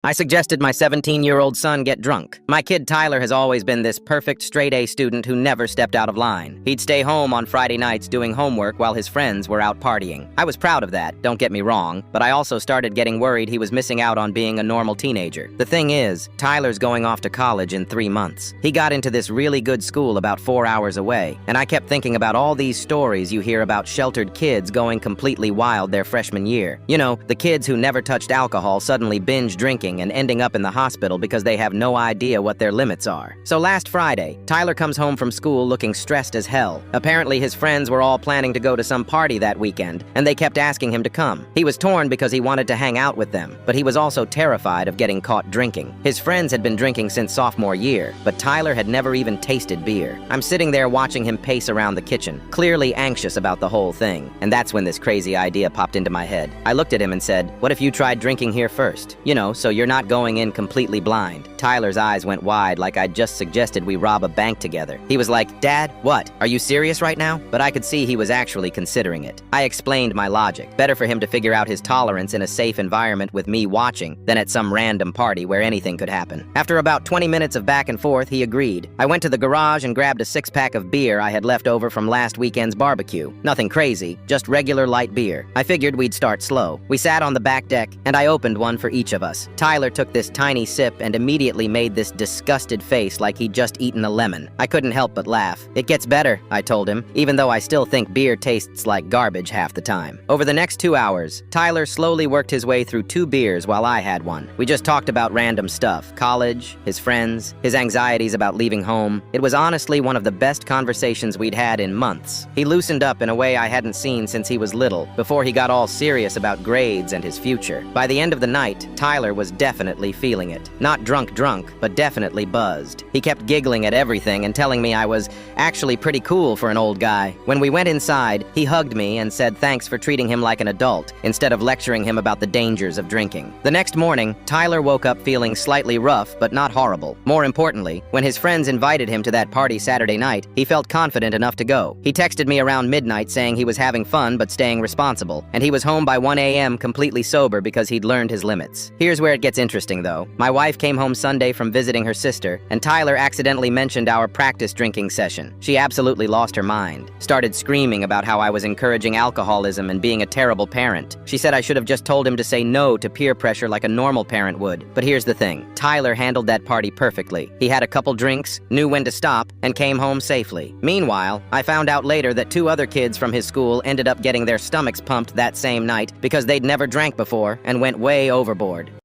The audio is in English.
I suggested my 17-year-old son get drunk. My kid Tyler has always been this perfect straight-A student who never stepped out of line. He'd stay home on Friday nights doing homework while his friends were out partying. I was proud of that, don't get me wrong, but I also started getting worried he was missing out on being a normal teenager. The thing is, Tyler's going off to college in 3 months. He got into this really good school about 4 hours away, and I kept thinking about all these stories you hear about sheltered kids going completely wild their freshman year. You know, the kids who never touched alcohol suddenly binge drinking and ending up in the hospital because they have no idea what their limits are. So last Friday, Tyler comes home from school looking stressed as hell. Apparently his friends were all planning to go to some party that weekend, and they kept asking him to come. He was torn because he wanted to hang out with them, but he was also terrified of getting caught drinking. His friends had been drinking since sophomore year, but Tyler had never even tasted beer. I'm sitting there watching him pace around the kitchen, clearly anxious about the whole thing, and that's when this crazy idea popped into my head. I looked at him and said, "What if you tried drinking here first? You know, so you're not going in completely blind." Tyler's eyes went wide like I'd just suggested we rob a bank together. He was like, "Dad, what? Are you serious right now?" But I could see he was actually considering it. I explained my logic. Better for him to figure out his tolerance in a safe environment with me watching than at some random party where anything could happen. After about 20 minutes of back and forth, he agreed. I went to the garage and grabbed a 6-pack of beer I had left over from last weekend's barbecue. Nothing crazy, just regular light beer. I figured we'd start slow. We sat on the back deck, and I opened one for each of us. Tyler took this tiny sip and immediately made this disgusted face like he'd just eaten a lemon. I couldn't help but laugh. "It gets better," I told him, even though I still think beer tastes like garbage half the time. Over the next 2 hours, Tyler slowly worked his way through 2 beers while I had one. We just talked about random stuff, college, his friends, his anxieties about leaving home. It was honestly one of the best conversations we'd had in months. He loosened up in a way I hadn't seen since he was little, before he got all serious about grades and his future. By the end of the night, Tyler was definitely feeling it. Not drunk, but definitely buzzed. He kept giggling at everything and telling me I was actually pretty cool for an old guy. When we went inside, he hugged me and said thanks for treating him like an adult, instead of lecturing him about the dangers of drinking. The next morning, Tyler woke up feeling slightly rough, but not horrible. More importantly, when his friends invited him to that party Saturday night, he felt confident enough to go. He texted me around midnight saying he was having fun but staying responsible, and he was home by 1 a.m. completely sober because he'd learned his limits. Here's where it gets interesting, though. My wife came home Sunday from visiting her sister, and Tyler accidentally mentioned our practice drinking session. She absolutely lost her mind. Started screaming about how I was encouraging alcoholism and being a terrible parent. She said I should have just told him to say no to peer pressure like a normal parent would. But here's the thing. Tyler handled that party perfectly. He had a couple drinks, knew when to stop, and came home safely. Meanwhile, I found out later that 2 other kids from his school ended up getting their stomachs pumped that same night because they'd never drank before and went way overboard.